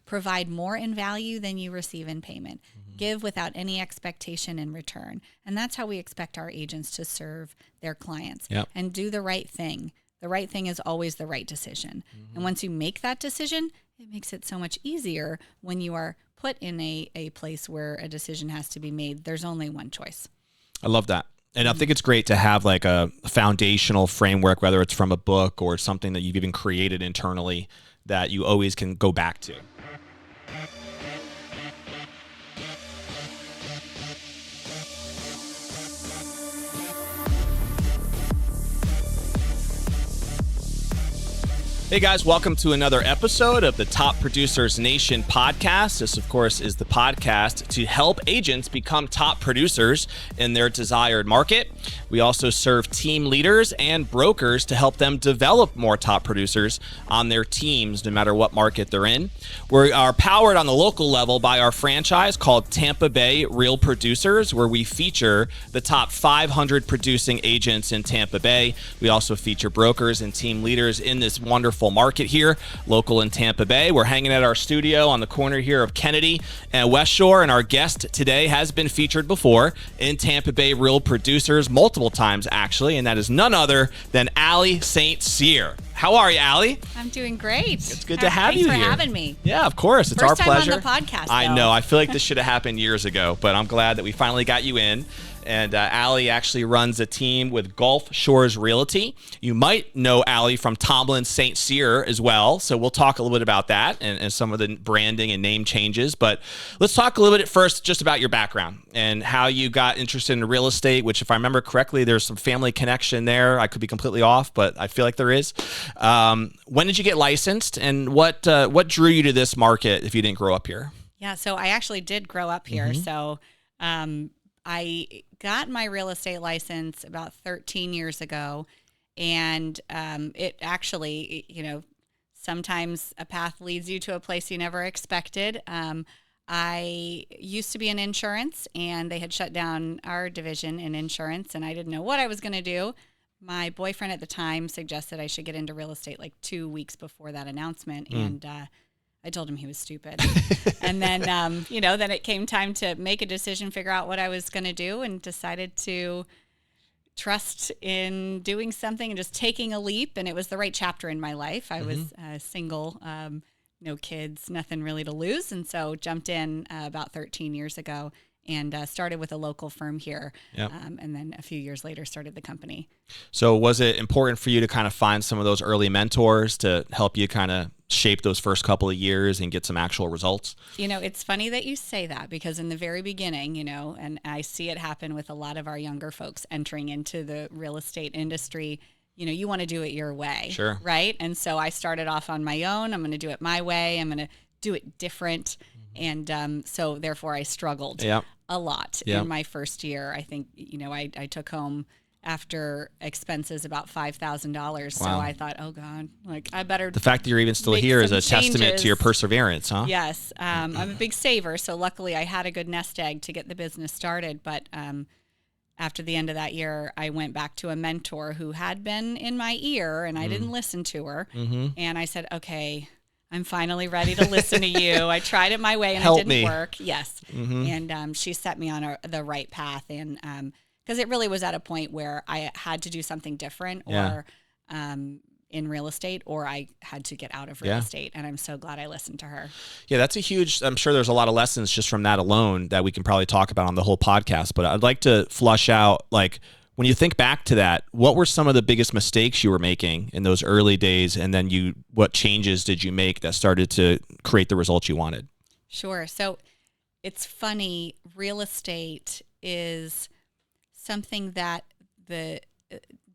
provide more in value than you receive in payment. Give without any expectation in return. And that's how we expect our agents to serve their clients. Yep. And do the right thing. The right thing is always the right decision. And once you make that decision, it makes it so much easier when you are put in a place where a decision has to be made. There's only one choice. I love that. And I think it's great to have like a foundational framework, whether it's from a book or something that you've even created internally that you always can go back to. Hey guys, welcome to another episode of the Top Producers Nation podcast. This, of course, is the podcast to help agents become top producers in their desired market. We also serve team leaders and brokers to help them develop more top producers on their teams, no matter what market they're in. We are powered on the local level by our franchise called Tampa Bay Real Producers, where we feature the top 500 producing agents in Tampa Bay. We also feature brokers and team leaders in this wonderful market here, local in Tampa Bay. We're hanging at our studio on the corner here of Kennedy and West Shore, and our guest today has been featured before in Tampa Bay Real Producers multiple times, actually, and that is none other than Allie St. Cyr. How are you, Allie? I'm doing great. It's good to have you here. Thanks for having me. Yeah, of course. It's our pleasure. First time on the podcast, I though. know. I feel like this should have happened years ago, but I'm glad that we finally got you in. And Allie actually runs a team with Gulf Shores Realty. You might know Allie from Tomlin St. Cyr as well. So we'll talk a little bit about that and some of the branding and name changes. But let's talk a little bit first just about your background and how you got interested in real estate, which if I remember correctly, there's some family connection there. I could be completely off, but I feel like there is. When did you get licensed, and what drew you to this market if you didn't grow up here? Yeah, so I actually did grow up here. So I got my real estate license about 13 years ago, and it actually, sometimes a path leads you to a place you never expected. I used to be in insurance, and they had shut down our division in insurance, and I didn't know what I was going to do. My boyfriend at the time suggested I should get into real estate like 2 weeks before that announcement, and I told him he was stupid. And then, then it came time to make a decision, figure out what I was going to do, and decided to trust in doing something and just taking a leap. And it was the right chapter in my life. I was single, no kids, nothing really to lose. And so jumped in about 13 years ago and started with a local firm here. Yep. And then a few years later started the company. So was it important for you to kind of find some of those early mentors to help you kind of shape those first couple of years and get some actual results? It's funny that you say that, because in the very beginning, and I see it happen with a lot of our younger folks entering into the real estate industry, you want to do it your way. Sure. Right? And so I started off on my own. I'm going to do it my way. I'm going to do it different. And so therefore I struggled a lot in my first year. I think, I took home after expenses about $5,000. Wow. So I thought, oh God, I better. The fact that you're even still here is a testament to your perseverance, huh? Yes. I'm a big saver. So luckily I had a good nest egg to get the business started. But after the end of that year, I went back to a mentor who had been in my ear, and I didn't listen to her. And I said, okay, I'm finally ready to listen to you. I tried it my way and it didn't work. Yes. And she set me on the right path. And because it really was at a point where I had to do something different or in real estate, or I had to get out of real estate. And I'm so glad I listened to her. Yeah, that's a huge, I'm sure there's a lot of lessons just from that alone that we can probably talk about on the whole podcast. But I'd like to flush out, when you think back to that, what were some of the biggest mistakes you were making in those early days? And then what changes did you make that started to create the results you wanted? Sure. So it's funny, real estate is something that the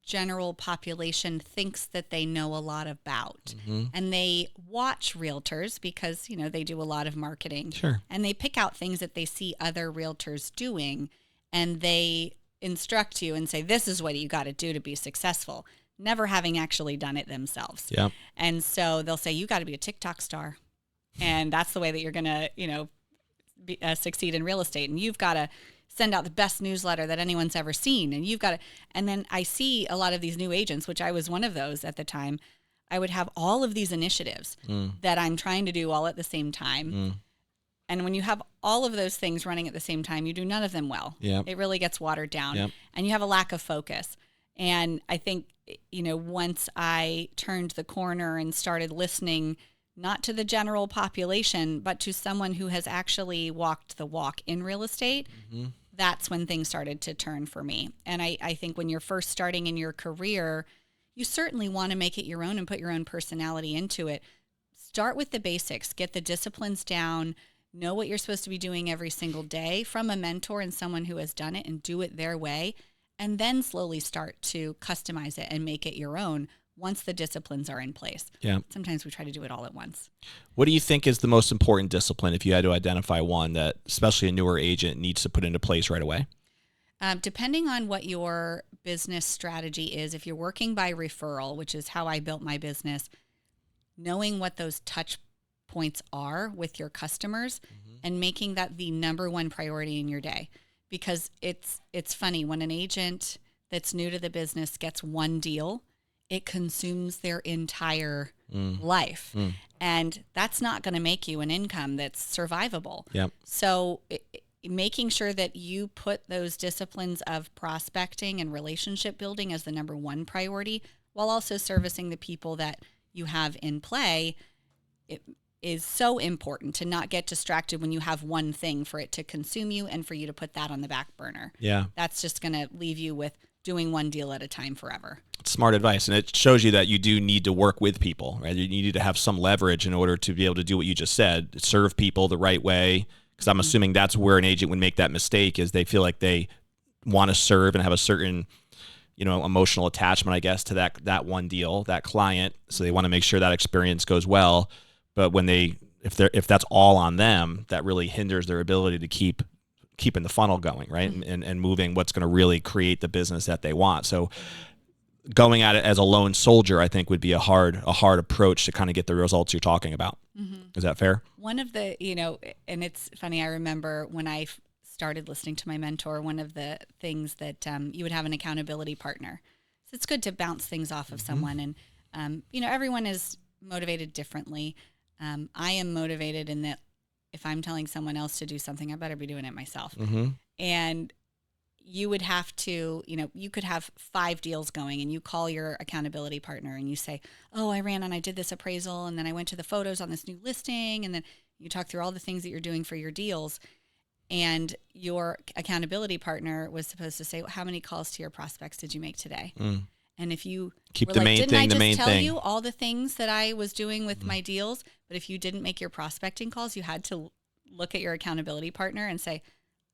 general population thinks that they know a lot about. And they watch realtors because, they do a lot of marketing. Sure. And they pick out things that they see other realtors doing, and they instruct you and say, this is what you got to do to be successful, never having actually done it themselves. Yeah. And so they'll say, you got to be a TikTok star. And that's the way that you're going to, succeed in real estate. And you've got to send out the best newsletter that anyone's ever seen. And you've got to, and then I see a lot of these new agents, which I was one of those at the time. I would have all of these initiatives that I'm trying to do all at the same time. And when you have all of those things running at the same time, you do none of them well. Yep. It really gets watered down, Yep. and you have a lack of focus. And I think, once I turned the corner and started listening, not to the general population, but to someone who has actually walked the walk in real estate, that's when things started to turn for me. And I think when you're first starting in your career, you certainly want to make it your own and put your own personality into it. Start with the basics, get the disciplines down, know what you're supposed to be doing every single day from a mentor and someone who has done it, and do it their way. And then slowly start to customize it and make it your own once the disciplines are in place. Yeah. Sometimes we try to do it all at once. What do you think is the most important discipline, if you had to identify one that especially a newer agent needs to put into place right away? Depending on what your business strategy is, if you're working by referral, which is how I built my business, knowing what those touch points are with your customers and making that the number one priority in your day. Because it's funny, when an agent that's new to the business gets one deal, it consumes their entire life. And that's not going to make you an income that's survivable. Yep. So making sure that you put those disciplines of prospecting and relationship building as the number one priority, while also servicing the people that you have in play, it is so important to not get distracted when you have one thing, for it to consume you and for you to put that on the back burner. Yeah. That's just going to leave you with doing one deal at a time forever. Smart advice. And it shows you that you do need to work with people, right? You need to have some leverage in order to be able to do what you just said, serve people the right way. Because I'm assuming that's where an agent would make that mistake, is they feel like they want to serve and have a certain, emotional attachment, I guess, to that one deal, that client. So they want to make sure that experience goes well. But when if that's all on them, that really hinders their ability to keeping the funnel going, right? And moving what's going to really create the business that they want. So going at it as a lone soldier, I think, would be a hard approach to kind of get the results you're talking about. Is that fair? One of the, and it's funny, I remember when I started listening to my mentor, one of the things that you would have an accountability partner. So it's good to bounce things off of someone. And, everyone is motivated differently. I am motivated in that if I'm telling someone else to do something, I better be doing it myself. And you would have to, you could have 5 deals going, and you call your accountability partner and you say, oh, I ran and I did this appraisal, and then I went to the photos on this new listing, and then you talk through all the things that you're doing for your deals. And your accountability partner was supposed to say, well, how many calls to your prospects did you make today? And if you keep were the like, main didn't thing I just the main tell thing. you all the things that I was doing with my deals? But if you didn't make your prospecting calls, you had to look at your accountability partner and say,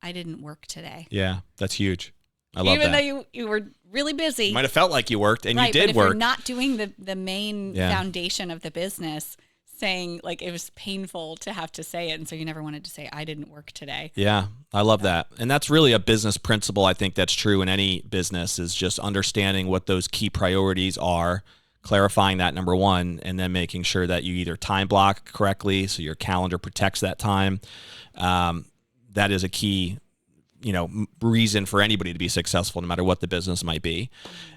I didn't work today. Yeah, that's huge. I love Even that. though you were really busy. You might have felt like you worked, and right, you did but if work. you're not doing the main foundation of the business, saying, like, it was painful to have to say it, and so you never wanted to say, I didn't work today. Yeah, I love that. And that's really a business principle. I think that's true in any business, is just understanding what those key priorities are, clarifying that, number one, and then making sure that you either time block correctly so your calendar protects that time. That is a key reason for anybody to be successful, no matter what the business might be.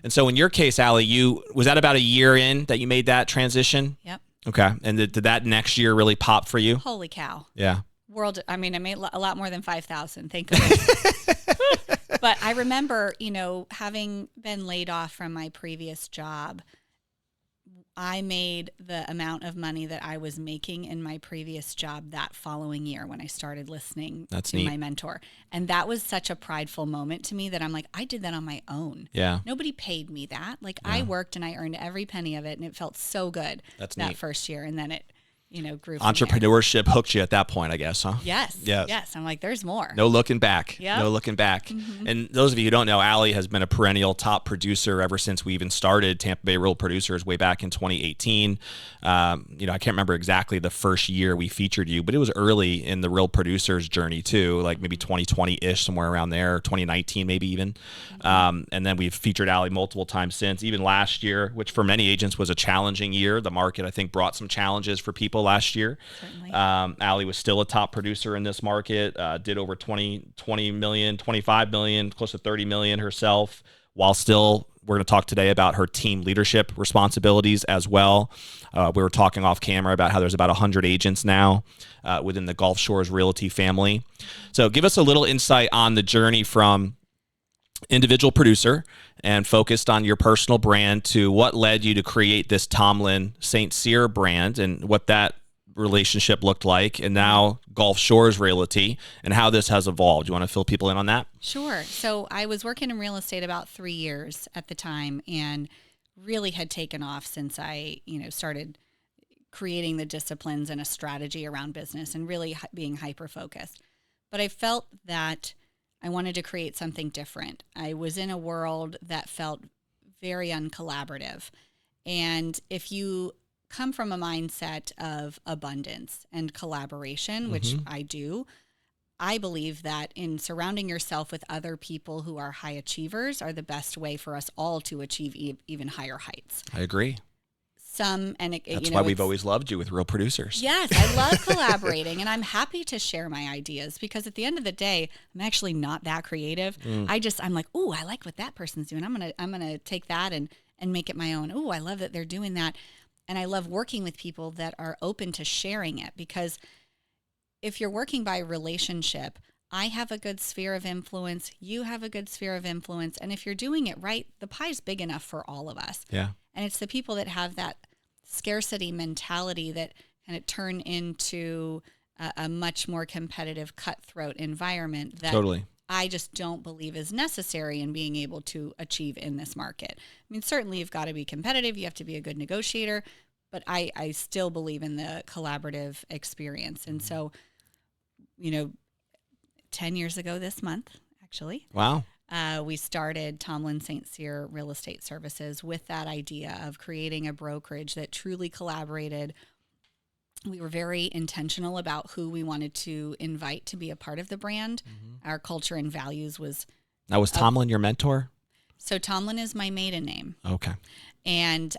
And so in your case, Allie, was that about a year in that you made that transition? Yep. Okay. And did that next year really pop for you? Holy cow. Yeah. I made a lot more than 5,000, thank goodness. But I remember, having been laid off from my previous job, I made the amount of money that I was making in my previous job that following year when I started listening to my mentor. And that was such a prideful moment to me that I'm like, I did that on my own. Yeah. Nobody paid me that. Like, I worked and I earned every penny of it, and it felt so good that neat. First year. And then it, grew from Entrepreneurship hooked you at that point, I guess, huh? Yes. I'm like, there's more. No looking back. Yep. No looking back. And those of you who don't know, Allie has been a perennial top producer ever since we even started Tampa Bay Real Producers way back in 2018. I can't remember exactly the first year we featured you, but it was early in the Real Producers journey too, like maybe 2020-ish, somewhere around there, 2019 maybe even. And then we've featured Allie multiple times since, even last year, which for many agents was a challenging year. The market, I think, brought some challenges for people last year. Certainly. Allie was still a top producer in this market, did over 20 million, 25 million, close to 30 million herself, while still we're going to talk today about her team leadership responsibilities as well. We were talking off camera about how there's about 100 agents now within the Gulf Shores Realty family. So give us a little insight on the journey from individual producer and focused on your personal brand to what led you to create this Tomlin St. Cyr brand and what that relationship looked like, and now Gulf Shores Realty and how this has evolved. You want to fill people in on that? Sure. So I was working in real estate about 3 years at the time and really had taken off since I, started creating the disciplines and a strategy around business and really being hyper-focused. But I felt that I wanted to create something different. I was in a world that felt very uncollaborative. And if you come from a mindset of abundance and collaboration, which I do, I believe that in surrounding yourself with other people who are high achievers are the best way for us all to achieve even higher heights. I agree. That's why we've always loved you with Real Producers. Yes, I love collaborating, and I'm happy to share my ideas because at the end of the day, I'm actually not that creative. I'm like, ooh, I like what that person's doing. I'm gonna take that and make it my own. Ooh, I love that they're doing that, and I love working with people that are open to sharing it because if you're working by relationship, I have a good sphere of influence, you have a good sphere of influence, and if you're doing it right, the pie's big enough for all of us. Yeah. And it's the people that have that scarcity mentality that kind of turn into a much more competitive, cutthroat environment that Totally. I just don't believe is necessary in being able to achieve in this market. I mean, certainly you've got to be competitive, you have to be a good negotiator, but I still believe in the collaborative experience. And so, 10 years ago this month, actually. Wow. We started Tomlin St. Cyr Real Estate Services with that idea of creating a brokerage that truly collaborated. We were very intentional about who we wanted to invite to be a part of the brand. Our culture and values was... Now, was Tomlin your mentor? So Tomlin is my maiden name. Okay. And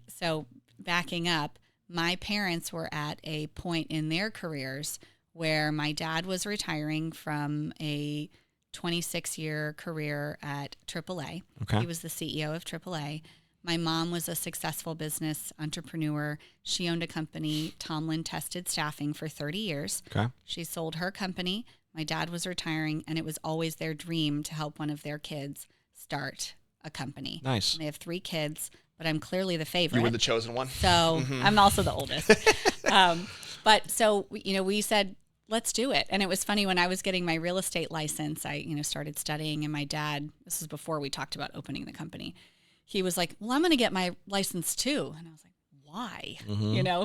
so backing up, my parents were at a point in their careers where my dad was retiring from a 26-year career at AAA. Okay. He was the CEO of AAA. My mom was a successful business entrepreneur. She owned a company, Tomlin Tested Staffing, for 30 years. Okay. She sold her company. My dad was retiring, and it was always their dream to help one of their kids start a company. Nice. And they have 3 kids, but I'm clearly the favorite. You were the chosen one. So I'm also the oldest. But so, we said, let's do it. And it was funny when I was getting my real estate license, I, started studying, and my dad, this is before we talked about opening the company. He was like, well, I'm going to get my license too. And I was like, why?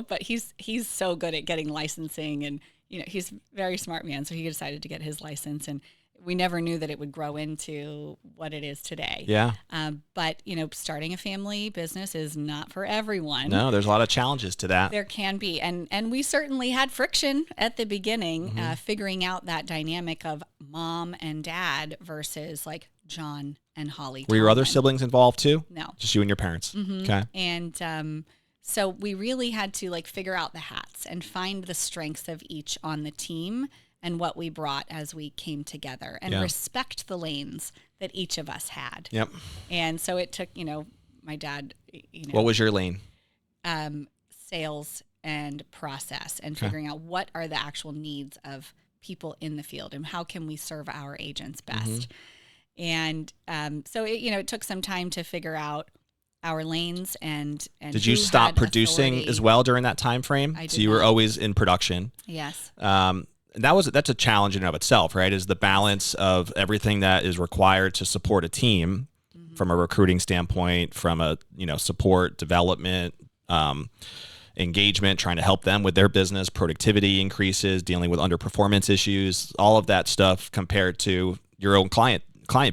But he's so good at getting licensing, and, he's a very smart man. So he decided to get his license, and we never knew that it would grow into what it is today. Yeah. But, starting a family business is not for everyone. No, there's a lot of challenges to that. There can be. And we certainly had friction at the beginning, figuring out that dynamic of mom and dad versus like John and Holly. Were your other siblings involved too? No. Just you and your parents? Okay. And so we really had to figure out the hats and find the strengths of each on the team and what we brought as we came together and respect the lanes that each of us had. Yep. And so it took, my dad, What was your lane? Sales and process and figuring out what are the actual needs of people in the field and how can we serve our agents best. And so it took some time to figure out our lanes and did you stop producing authority. as well during that time frame? I did So you were always in production. Yes. That's a challenge in and of itself, right? Is the balance of everything that is required to support a team from a recruiting standpoint, from a support, development, engagement, trying to help them with their business, productivity increases, dealing with underperformance issues, all of that stuff compared to your own client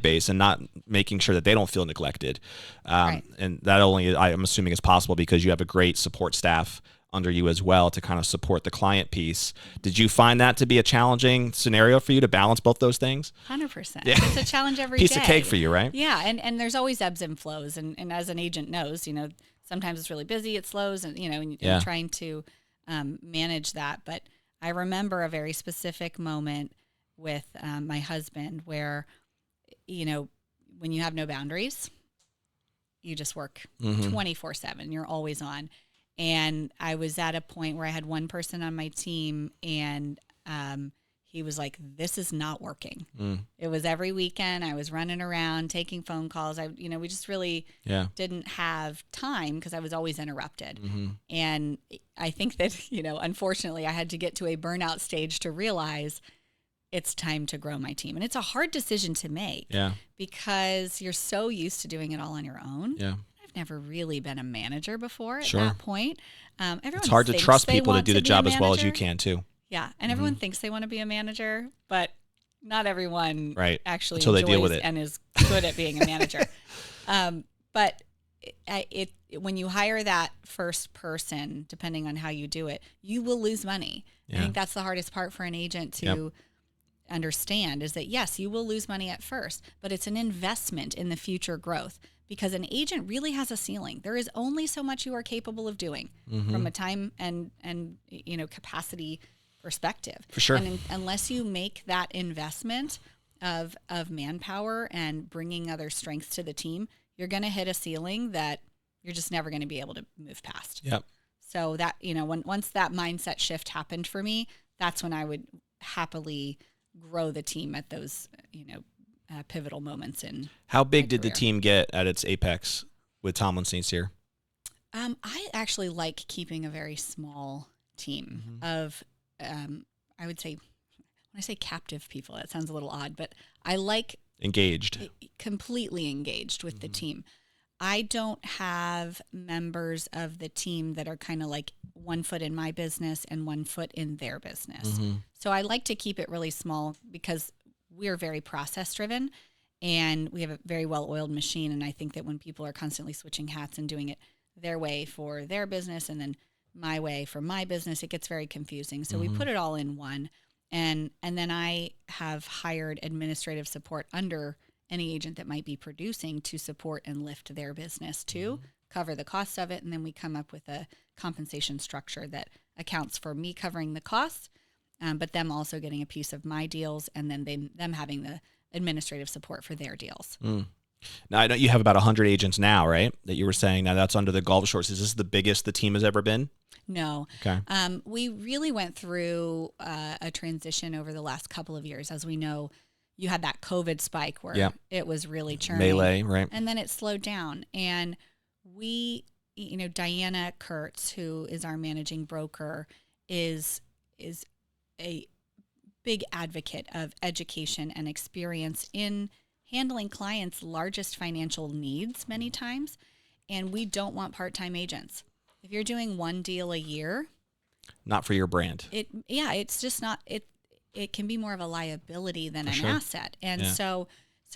base and not making sure that they don't feel neglected. Right. And that only, I'm assuming, is possible because you have a great support staff under you as well to kind of support the client piece. Did you find that to be a challenging scenario for you to balance both those things? 100%. Yeah. It's a challenge every Piece day. of cake for you, right? Yeah. And there's always ebbs and flows. And as an agent knows, sometimes it's really busy, it slows, and, and trying to manage that. But I remember a very specific moment with my husband where, when you have no boundaries, you just work 24/7. You're always on. And I was at a point where I had one person on my team, and he was like, "This is not working." It was every weekend. I was running around, taking phone calls. We just really didn't have time because I was always interrupted. And I think that, unfortunately, I had to get to a burnout stage to realize it's time to grow my team. And it's a hard decision to make because you're so used to doing it all on your own. Yeah. I've never really been a manager before at Sure. that point. It's hard to trust people to do the job as well as you can too. Yeah, and everyone thinks they want to be a manager, but not everyone actually Until enjoys they deal with it and is good at being a manager. But when you hire that first person, depending on how you do it, you will lose money. I think that's the hardest part for an agent to understand is that, yes, you will lose money at first, but it's an investment in the future growth because an agent really has a ceiling. There is only so much you are capable of doing from a time and capacity perspective. For sure. And unless you make that investment of manpower and bringing other strengths to the team, you're going to hit a ceiling that you're just never going to be able to move past. Yep. So that, once that mindset shift happened for me, that's when I would happily grow the team at those, pivotal moments in How big did career. the team get at its apex with Tomlin St. Cyr? I actually like keeping a very small team of, I would say, when I say captive people, that sounds a little odd, but I like completely engaged with the team. I don't have members of the team that are kind of like one foot in my business and one foot in their business. So I like to keep it really small because we're very process driven and we have a very well-oiled machine. And I think that when people are constantly switching hats and doing it their way for their business and then my way for my business, it gets very confusing. So we put it all in one. And then I have hired administrative support under any agent that might be producing to support and lift their business too, cover the costs of it. And then we come up with a compensation structure that accounts for me covering the costs, but them also getting a piece of my deals and then them having the administrative support for their deals. Now, I know you have about 100 agents now, right? That you were saying. Now, that's under the Gulf Shores. Is this the biggest the team has ever been? No. Okay. We really went through a transition over the last couple of years. As we know, you had that COVID spike where it was really churning. Melee, right? And then it slowed down. And we, Diana Kurtz, who is our managing broker, is a big advocate of education and experience in handling clients' largest financial needs many times. And we don't want part-time agents. If you're doing one deal a year, not for your brand. It's just not it. It can be more of a liability than an asset. And so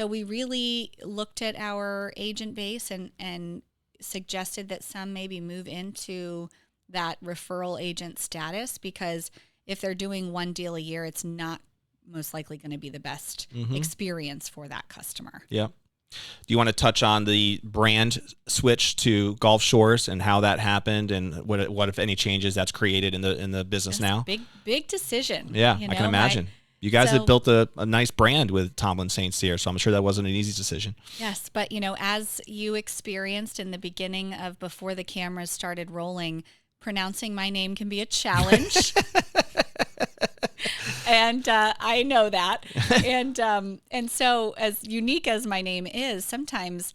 we really looked at our agent base and suggested that some maybe move into that referral agent status because if they're doing one deal a year, it's not most likely going to be the best experience for that customer. Yeah. Do you want to touch on the brand switch to Gulf Shores and how that happened and what if any changes that's created in the business now? Big decision. Yeah, I can imagine. You guys have built a nice brand with Tomlin St. Cyr, so I'm sure that wasn't an easy decision. Yes, but as you experienced in the beginning of before the cameras started rolling, pronouncing my name can be a challenge. And I know that. And so as unique as my name is, sometimes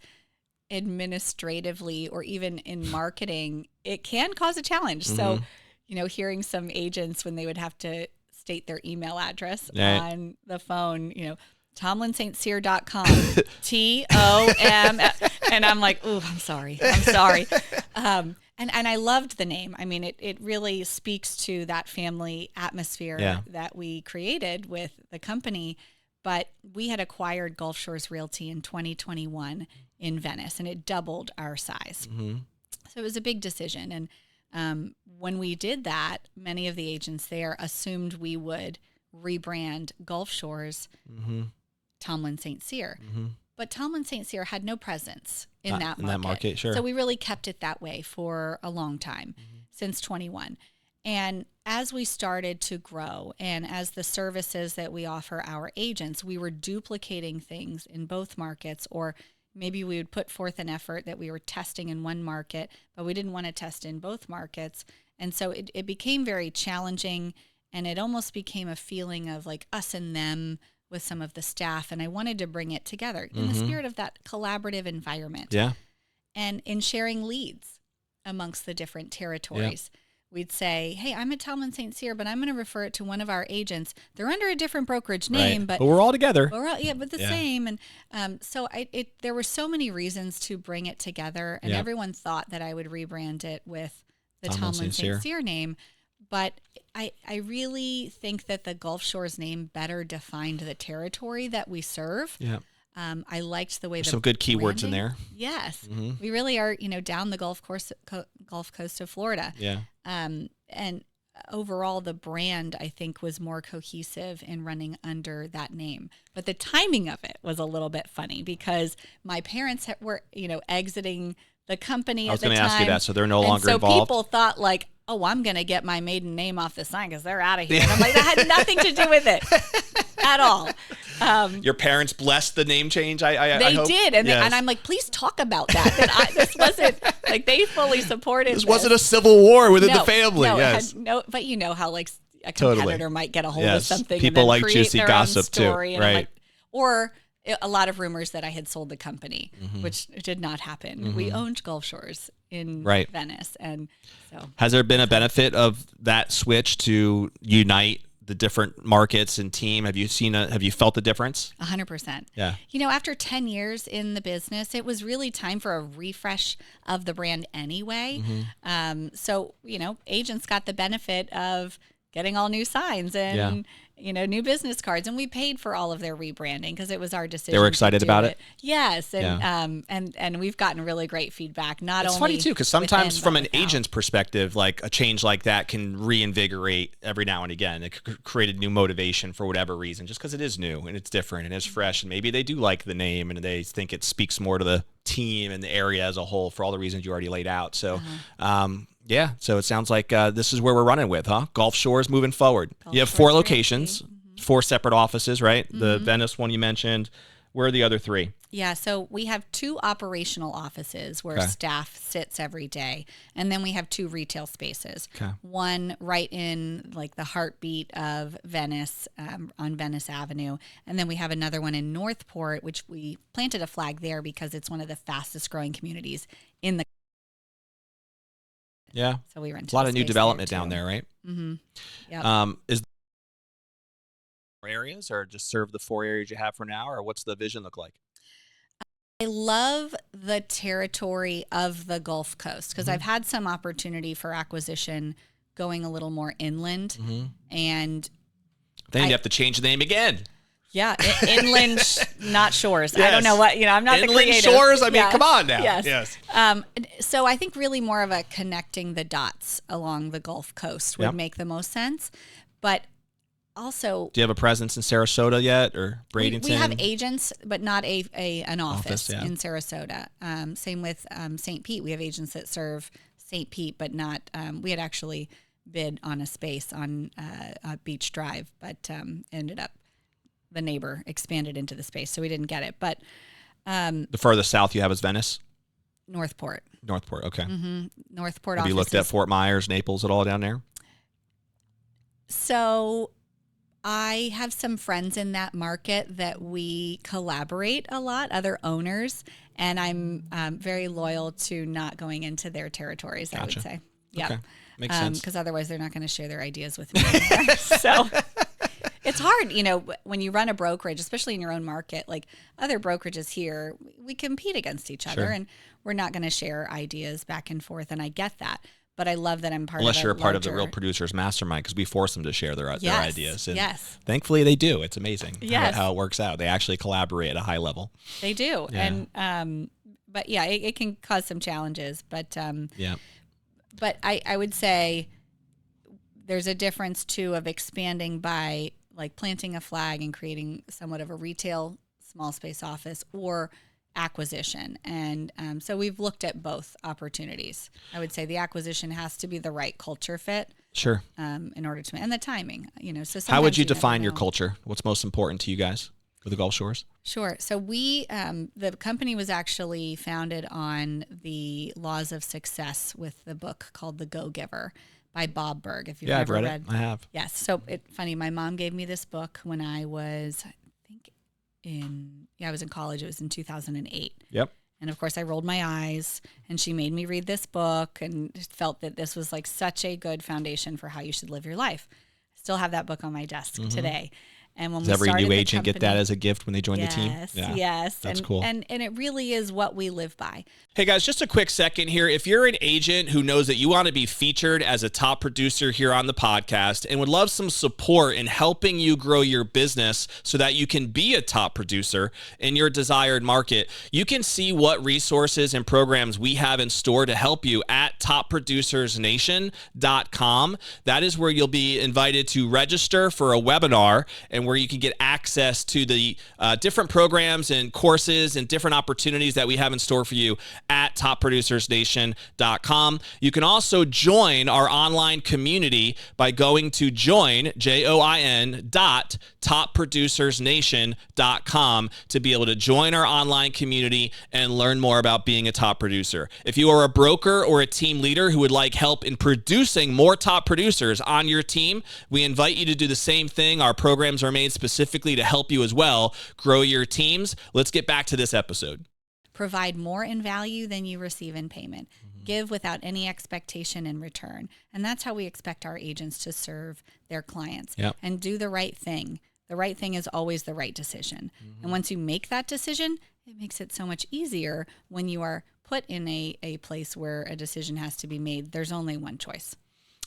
administratively or even in marketing, it can cause a challenge. So, hearing some agents when they would have to state their email address on the phone, TomlinStCyr.com, TOM. And I'm like, ooh, I'm sorry. And I loved the name. I mean, it really speaks to that family atmosphere that we created with the company. But we had acquired Gulf Shores Realty in 2021 in Venice, and it doubled our size. So it was a big decision. And when we did that, many of the agents there assumed we would rebrand Gulf Shores Tomlin St. Cyr. But Tomlin St. Cyr had no presence in that market. Sure. So we really kept it that way for a long time, since 21. And as we started to grow and as the services that we offer our agents, we were duplicating things in both markets or maybe we would put forth an effort that we were testing in one market, but we didn't want to test in both markets. And so it became very challenging, and it almost became a feeling of like us and them with some of the staff. And I wanted to bring it together in the spirit of that collaborative environment. Yeah. And in sharing leads amongst the different territories. Yeah. We'd say, hey, I'm at Talman St. Cyr, but I'm going to refer it to one of our agents. They're under a different brokerage name, but we're all together. We're all, but the same. And so there were so many reasons to bring it together, and everyone thought that I would rebrand it with the Talman St. Cyr name. But I really think that the Gulf Shores name better defined the territory that we serve. Yeah. I liked the way There's some good keywords in there. Yes, we really are. Down the Gulf Coast of Florida. Yeah. And overall, the brand I think was more cohesive in running under that name. But the timing of it was a little bit funny because my parents were exiting the company. I was going to ask you that, so they're no longer so involved. So people thought like, oh, I'm going to get my maiden name off the sign because they're out of here. And I'm like, that had nothing to do with it at all. Your parents blessed the name change. I hope. Did, and I'm like, please talk about that. This wasn't like they fully supported. This wasn't a civil war within the family. No, yes, but you know how like a competitor might get a hold of something. People and then like juicy gossip too, right? Or a lot of rumors that I had sold the company, which did not happen. We owned Gulf Shores in Venice, and so has there been a benefit of that switch to unite the different markets and team? Have you felt the difference? 100%. Yeah. After 10 years in the business, it was really time for a refresh of the brand anyway. So, agents got the benefit of getting all new signs and, new business cards. And we paid for all of their rebranding because it was our decision. They were excited about it? Yes. And, and we've gotten really great feedback. It's funny too, because sometimes from an agent's perspective, like a change like that can reinvigorate every now and again. It could create a new motivation for whatever reason, just because it is new and it's different and it's fresh. And maybe they do like the name and they think it speaks more to the team and the area as a whole for all the reasons you already laid out. So, so it sounds like this is where we're running with, huh? Gulf Shores moving forward. You have 4 locations, 4 separate offices, right? The Venice one you mentioned. Where are the other 3? Yeah, so we have 2 operational offices where staff sits every day. And then we have 2 retail spaces. One right in like the heartbeat of Venice on Venice Avenue. And then we have another one in Northport, which we planted a flag there because it's one of the fastest growing communities in the. Yeah. So we rented a lot of new development down there, right? Yeah. Is areas or just serve the 4 areas you have for now, or what's the vision look like? I love the territory of the Gulf Coast because I've had some opportunity for acquisition going a little more inland, and then you have to change the name again. Yeah, inland, not shores. Yes. I don't know what, I'm not inland the creative. Shores, I mean, come on now. Yes. So I think really more of a connecting the dots along the Gulf Coast would make the most sense. But also, do you have a presence in Sarasota yet, or Bradenton? We have agents, but not an office in Sarasota. Same with St. Pete. We have agents that serve St. Pete, but not. We had actually bid on a space on Beach Drive, but ended up the neighbor expanded into the space, so we didn't get it. But the furthest south you have is Venice? Northport. Okay. Northport. Have you looked at Fort Myers, Naples at all down there? So I have some friends in that market that we collaborate a lot, other owners, and I'm very loyal to not going into their territories, I would say. Yeah. Okay. Makes sense. Because otherwise they're not going to share their ideas with me. So it's hard, when you run a brokerage, especially in your own market, like other brokerages here, we compete against each other and we're not going to share ideas back and forth. And I get that. But I love that I'm part Unless of you're a part of the Real Producers Mastermind, because we force them to share their ideas. And thankfully they do. It's amazing how it works out. They actually collaborate at a high level. They do. Yeah. And but yeah, it can cause some challenges. But but I would say there's a difference too of expanding by like planting a flag and creating somewhat of a retail small space office or acquisition. And so we've looked at both opportunities. I would say the acquisition has to be the right culture fit. Sure. In order to, and the timing, so how would you define your culture? What's most important to you guys for the Gulf Shores? Sure. So we, the company was actually founded on the laws of success with the book called The Go-Giver by Bob Berg. If you've Yeah, I've ever read read it. I have. Yes. So funny, my mom gave me this book when I was, I think I was in college. It was in 2008. Yep. And of course I rolled my eyes, and she made me read this book and felt that this was like such a good foundation for how you should live your life. I still have that book on my desk today. And when Does we every started new the agent get that company- as a gift when they join the team? Yes. That's and, cool. And it really is what we live by. Hey guys, just a quick second here. If you're an agent who knows that you want to be featured as a top producer here on the podcast and would love some support in helping you grow your business so that you can be a top producer in your desired market, you can see what resources and programs we have in store to help you at topproducersnation.com. That is where you'll be invited to register for a webinar and where you can get access to the different programs and courses and different opportunities that we have in store for you at topproducersnation.com. You can also join our online community by going to join.topproducersnation.com to be able to join our online community and learn more about being a top producer. If you are a broker or a team leader who would like help in producing more top producers on your team, we invite you to do the same thing. Our programs are made specifically to help you as well grow your teams. Let's get back to this episode. Provide more in value than you receive in payment. Give without any expectation in return. And that's how we expect our agents to serve their clients. Yep. And do the right thing. The right thing is always the right decision. And once you make that decision, it makes it so much easier when you are put in a place where a decision has to be made. There's only one choice.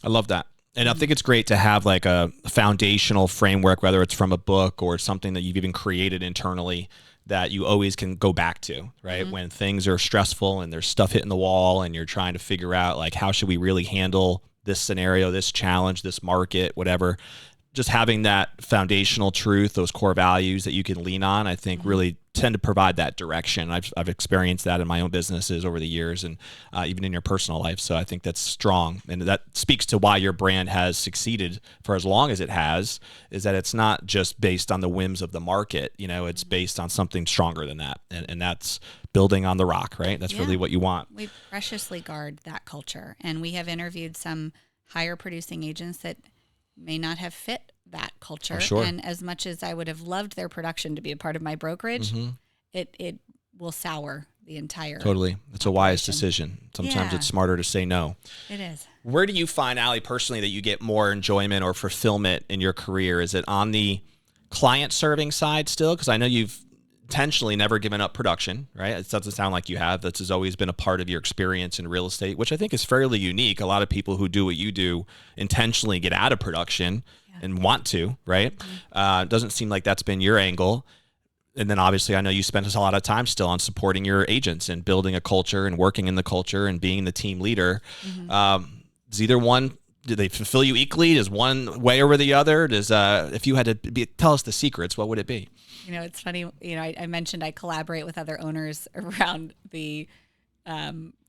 I love that. And I think it's great to have like a foundational framework, whether it's from a book or something that you've even created internally, that you always can go back to, right? When things are stressful and there's stuff hitting the wall and you're trying to figure out like, how should we really handle this scenario, this challenge, this market, whatever. Just having that foundational truth, those core values that you can lean on, I think really tend to provide that direction. I've experienced that in my own businesses over the years and even in your personal life. So I think that's strong. And that speaks to why your brand has succeeded for as long as it has, is that it's not just based on the whims of the market. You know, it's based on something stronger than that. And that's building on the rock, right? That's really what you want. We preciously guard that culture. And we have interviewed some higher producing agents that may not have fit that culture. Sure. And as much as I would have loved their production to be a part of my brokerage, it will sour the entire Totally. It's a wise operation. decision. Sometimes Yeah. it's smarter to say no. It is. Where do you find, Allie, personally, that you get more enjoyment or fulfillment in your career? Is it on the client serving side still? Because I know you've intentionally never given up production, right? It doesn't sound like you have. This has always been a part of your experience in real estate, which I think is fairly unique. A lot of people who do what you do intentionally get out of production and want to, right? It doesn't seem like that's been your angle. And then obviously I know you spent a lot of time still on supporting your agents and building a culture and working in the culture and being the team leader. Is either one, do they fulfill you equally? Does one way over the other? Does if you had to tell us the secrets, what would it be? You know, it's funny, you know, I mentioned I collaborate with other owners around the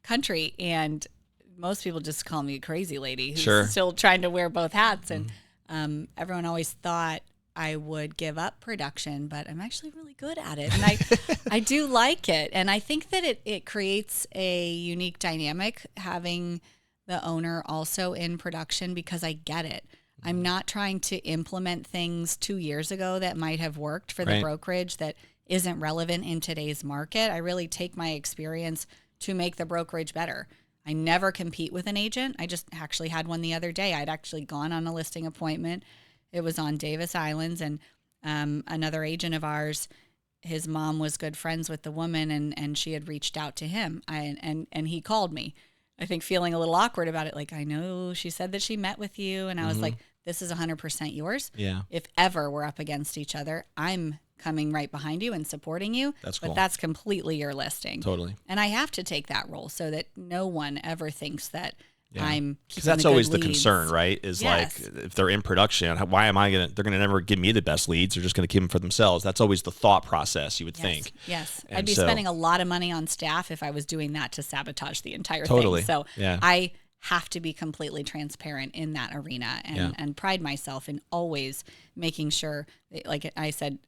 country, and most people just call me a crazy lady who's still trying to wear both hats. And everyone always thought I would give up production, but I'm actually really good at it. And I do like it. And I think that it creates a unique dynamic having the owner also in production, because I get it. I'm not trying to implement things 2 years ago that might have worked for the brokerage that isn't relevant in today's market. I really take my experience to make the brokerage better. I never compete with an agent. I just actually had one the other day. I'd actually gone on a listing appointment. It was on Davis Islands, and another agent of ours, his mom was good friends with the woman, and she had reached out to him, and he called me, I think feeling a little awkward about it. Like, I know she said that she met with you. And I was like, this is 100% yours. Yeah. If ever we're up against each other, I'm coming right behind you and supporting you. That's cool. But that's completely your listing. Totally. And I have to take that role so that no one ever thinks that I'm keeping because that's the always good the leads. concern, right? Is Yes. like, if they're in production, why am I going to, they're going to never give me the best leads. They're just going to keep them for themselves. That's always the thought process, you would think. Yes. And I'd be so- spending a lot of money on staff if I was doing that to sabotage the entire Totally. thing. So Yeah. I have to be completely transparent in that arena and pride myself in always making sure, like I said,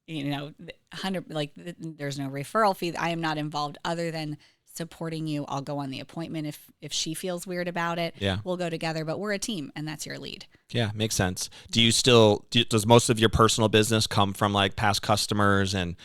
there's no referral fee. I am not involved other than supporting you. I'll go on the appointment if she feels weird about it. Yeah. We'll go together, but we're a team, and that's your lead. Yeah, makes sense. Does most of your personal business come from like past customers and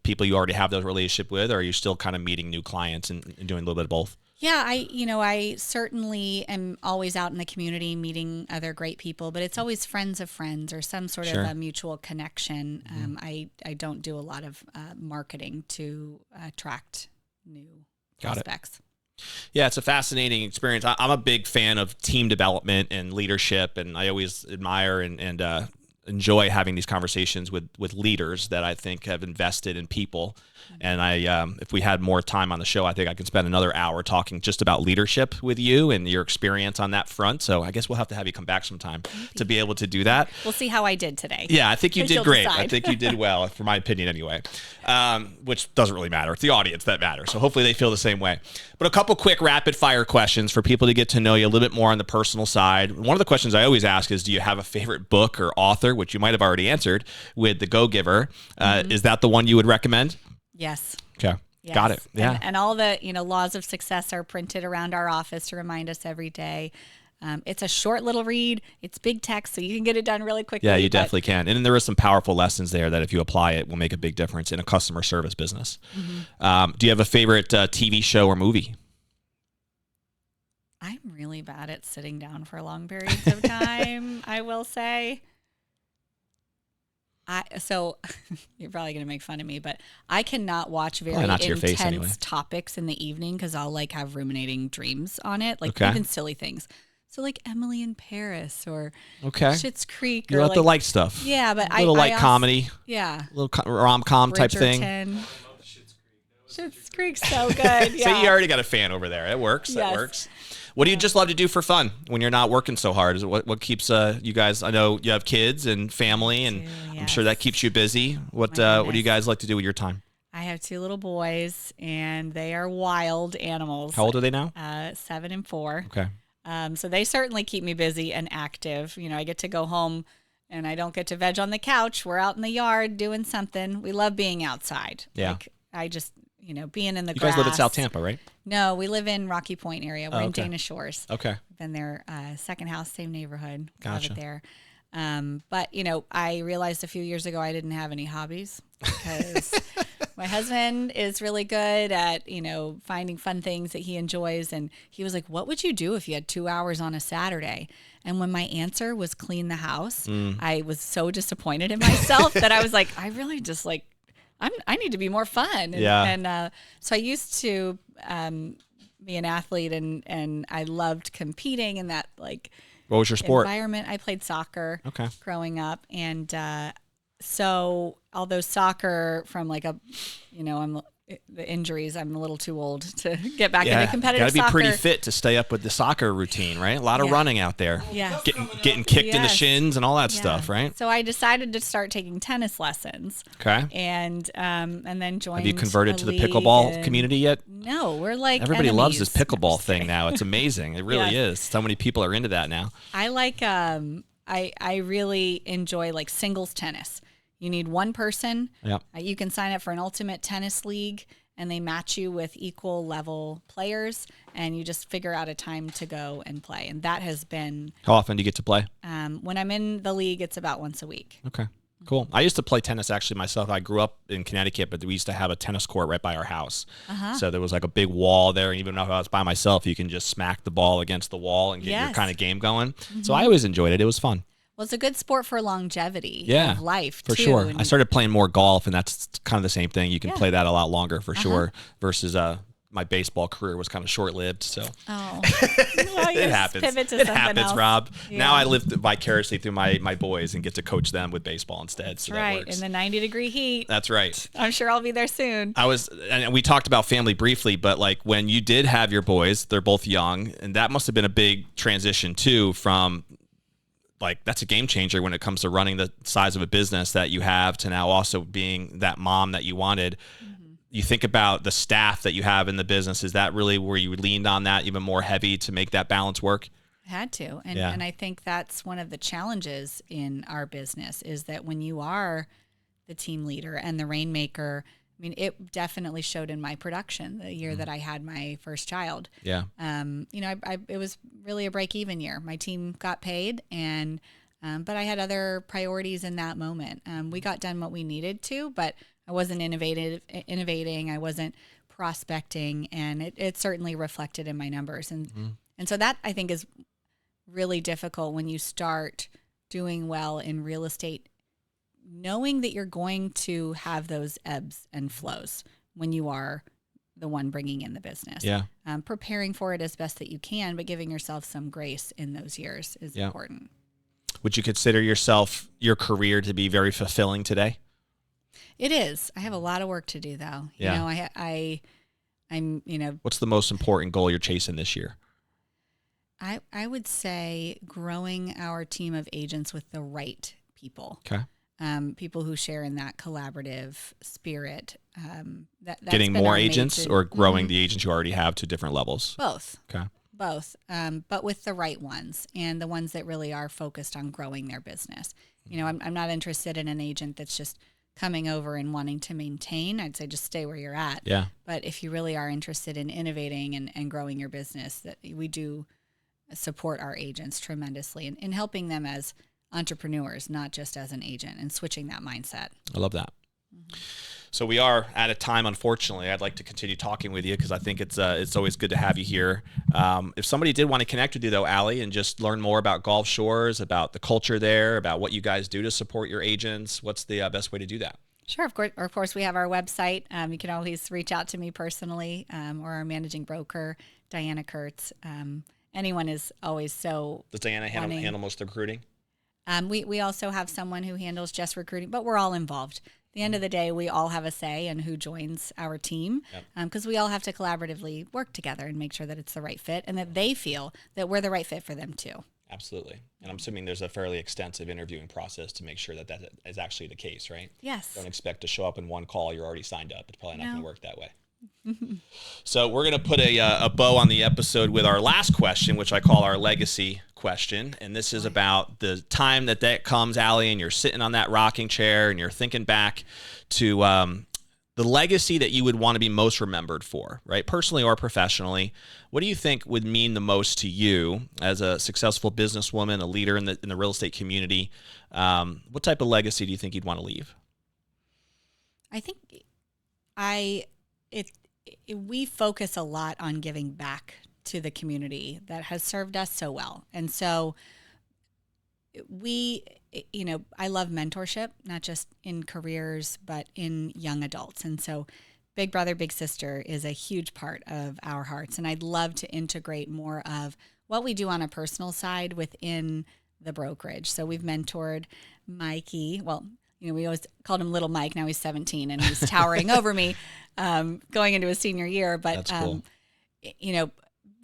people you already have those relationship with, or are you still kind of meeting new clients and doing a little bit of both? Yeah, I certainly am always out in the community meeting other great people, but it's always friends of friends or some sort Sure. of a mutual connection. I don't do a lot of marketing to attract new prospects. Yeah, it's a fascinating experience. I'm a big fan of team development and leadership, and I always admire and enjoy having these conversations with leaders that I think have invested in people. And if we had more time on the show, I think I could spend another hour talking just about leadership with you and your experience on that front. So I guess we'll have to have you come back sometime to be able to do that. We'll see how I did today. Yeah, I think you did great. Decide. I think you did well, for my opinion anyway, which doesn't really matter. It's the audience that matters. So hopefully they feel the same way. But a couple quick rapid fire questions for people to get to know you a little bit more on the personal side. One of the questions I always ask is, do you have a favorite book or author, which you might have already answered with The Go-Giver? Is that the one you would recommend? Yes. Okay. Yes. Got it. Yeah. And all the, laws of success are printed around our office to remind us every day. It's a short little read. It's big text, so you can get it done really quickly. Yeah, you definitely can. And then there are some powerful lessons there that if you apply it will make a big difference in a customer service business. Do you have a favorite TV show or movie? I'm really bad at sitting down for long periods of time, I will say. So you're probably going to make fun of me, but I cannot watch very intense topics in the evening because I'll have ruminating dreams on it, even silly things. So Emily in Paris or Schitt's Creek. You like the light stuff. Yeah, but a little light comedy. Yeah. A little rom-com type thing. Schitt's Creek's so good. Yeah. So you already got a fan over there. It works. That works. What do you just love to do for fun when you're not working so hard? Is what keeps you guys? I know you have kids and family, and I'm sure that keeps you busy. What do you guys like to do with your time? I have 2 little boys, and they are wild animals. How old are they now? 7 and 4. Okay. So they certainly keep me busy and active. I get to go home, and I don't get to veg on the couch. We're out in the yard doing something. We love being outside. Yeah. I just being in the grass. You guys live in South Tampa, right? No, we live in Rocky Point area. We're in Dana Shores. Okay. Been there, second house, same neighborhood. Gotcha. Love it there. But, I realized a few years ago I didn't have any hobbies because my husband is really good at, finding fun things that he enjoys. And he was like, what would you do if you had 2 hours on a Saturday? And when my answer was clean the house, I was so disappointed in myself that I was like, I really just I need to be more fun. And so I used to be an athlete and I loved competing in that what was your sport? Environment. I played soccer growing up. And so although soccer from the injuries, I'm a little too old to get back into competitive soccer. Got to be pretty fit to stay up with the soccer routine, right? A lot of running out there. Yeah. Getting kicked in the shins and all that stuff, right? So I decided to start taking tennis lessons. Okay. And then joined. Have you converted to the pickleball community yet? No, we're everybody loves this pickleball thing now. It's amazing. It really is. So many people are into that now. I I really enjoy singles tennis. You need one person. Yep. You can sign up for an ultimate tennis league, and they match you with equal level players, and you just figure out a time to go and play. And that has been... How often do you get to play? When I'm in the league, it's about once a week. Okay, cool. I used to play tennis actually myself. I grew up in Connecticut, but we used to have a tennis court right by our house. So there was a big wall there. Even if I was by myself, you can just smack the ball against the wall and get your kind of game going. So I always enjoyed it. It was fun. Well, it's a good sport for longevity of life, for sure. And I started playing more golf, and that's kind of the same thing. You can play that a lot longer, for sure, versus my baseball career was kind of short-lived. So it happens. It happens, else. Rob. Yeah. Now I live vicariously through my boys and get to coach them with baseball instead. So right, that works. In the 90-degree heat. That's right. I'm sure I'll be there soon. And we talked about family briefly, but when you did have your boys, they're both young, and that must have been a big transition too from... that's a game changer when it comes to running the size of a business that you have to now also being that mom that you wanted. You think about the staff that you have in the business. Is that really where you leaned on that even more heavy to make that balance work? I had to. And I think that's one of the challenges in our business is that when you are the team leader and the rainmaker. I mean, it definitely showed in my production the year that I had my first child. Yeah. It was really a break-even year. My team got paid, and but I had other priorities in that moment. We got done what we needed to, but I wasn't innovating. I wasn't prospecting, and it certainly reflected in my numbers. And so that, I think, is really difficult when you start doing well in real estate, knowing that you're going to have those ebbs and flows when you are the one bringing in the business. Yeah. Preparing for it as best that you can, but giving yourself some grace in those years is important. Would you consider your career to be very fulfilling today? It is. I have a lot of work to do, though. Yeah. I'm. What's the most important goal you're chasing this year? I would say growing our team of agents with the right people. Okay. People who share in that collaborative spirit. That's Getting been more our agents major- or growing the agents you already have to different levels? Both. Okay. Both, but with the right ones and the ones that really are focused on growing their business. I'm not interested in an agent that's just coming over and wanting to maintain. I'd say just stay where you're at. Yeah. But if you really are interested in innovating and growing your business, that we do support our agents tremendously in helping them as entrepreneurs, not just as an agent, and switching that mindset. I love that. So we are out of time, unfortunately. I'd like to continue talking with you because I think it's always good to have you here. If somebody did want to connect with you, though, Allie, and just learn more about Gulf Shores, about the culture there, about what you guys do to support your agents, what's the best way to do that? Sure, of course. Of course, we have our website. You can always reach out to me personally or our managing broker, Diana Kurtz. Anyone is always so. Does Diana handle most of the recruiting? We also have someone who handles just recruiting, but we're all involved. At the end of the day, we all have a say in who joins our team because we all have to collaboratively work together and make sure that it's the right fit and that they feel that we're the right fit for them too. Absolutely. And I'm assuming there's a fairly extensive interviewing process to make sure that that is actually the case, right? Yes. Don't expect to show up in one call, you're already signed up. It's probably not going to work that way. So we're going to put a bow on the episode with our last question, which I call our legacy question. And this is about the time that comes, Allie, and you're sitting on that rocking chair and you're thinking back to the legacy that you would want to be most remembered for, right? Personally or professionally. What do you think would mean the most to you as a successful businesswoman, a leader in the real estate community? What type of legacy do you think you'd want to leave? I think we focus a lot on giving back to the community that has served us so well. And so I love mentorship, not just in careers, but in young adults. And so Big Brother, Big Sister is a huge part of our hearts. And I'd love to integrate more of what we do on a personal side within the brokerage. So we've mentored Mikey. Well, we always called him Little Mike. Now he's 17 and he's towering over me, going into his senior year. But, that's cool.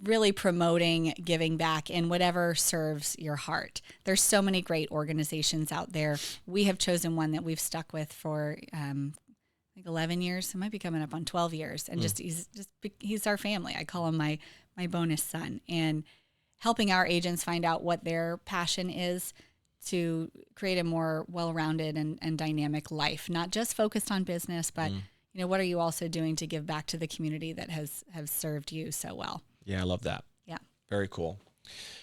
Really promoting giving back in whatever serves your heart. There's so many great organizations out there. We have chosen one that we've stuck with for like 11 years. It might be coming up on 12 years. And he's our family. I call him my bonus son. And helping our agents find out what their passion is to create a more well-rounded and dynamic life, not just focused on business, but what are you also doing to give back to the community that has served you so well? Yeah, I love that. Yeah. Very cool.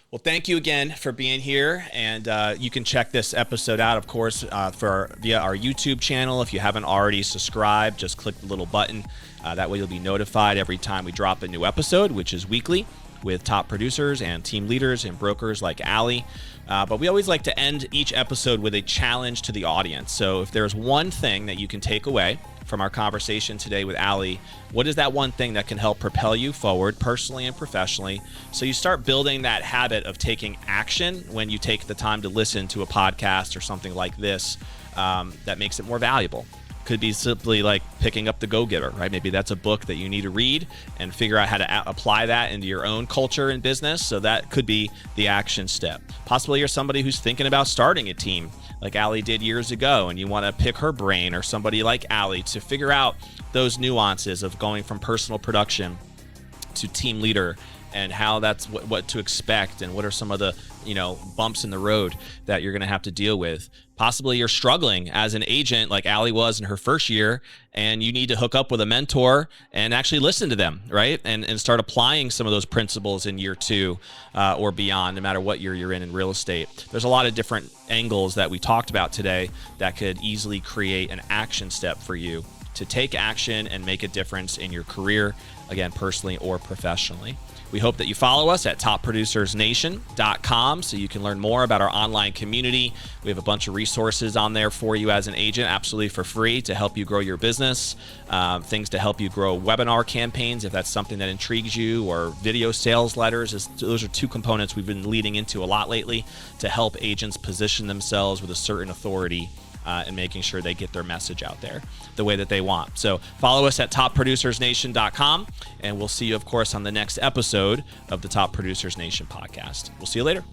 Well, thank you again for being here. And you can check this episode out, of course, via our YouTube channel. If you haven't already subscribed, just click the little button. That way you'll be notified every time we drop a new episode, which is weekly, with top producers and team leaders and brokers like Allie. But we always like to end each episode with a challenge to the audience. So if there's one thing that you can take away from our conversation today with Allie, what is that one thing that can help propel you forward personally and professionally, so you start building that habit of taking action when you take the time to listen to a podcast or something like this that makes it more valuable? Could be simply like picking up The Go-Giver, right? Maybe that's a book that you need to read and figure out how to apply that into your own culture and business. So that could be the action step. Possibly you're somebody who's thinking about starting a team like Allie did years ago, and you want to pick her brain, or somebody like Allie, to figure out those nuances of going from personal production to team leader, and how that's what to expect, and what are some of the bumps in the road that you're going to have to deal with. Possibly you're struggling as an agent like Allie was in her first year, and you need to hook up with a mentor and actually listen to them, right? And start applying some of those principles in year 2 or beyond, no matter what year you're in real estate. There's a lot of different angles that we talked about today that could easily create an action step for you to take action and make a difference in your career, again, personally or professionally. We hope that you follow us at topproducersnation.com so you can learn more about our online community. We have a bunch of resources on there for you as an agent, absolutely for free, to help you grow your business, things to help you grow webinar campaigns if that's something that intrigues you, or video sales letters. Those are 2 components we've been leading into a lot lately to help agents position themselves with a certain authority and making sure they get their message out there the way that they want. So follow us at topproducersnation.com, and we'll see you, of course, on the next episode of the Top Producers Nation podcast. We'll see you later.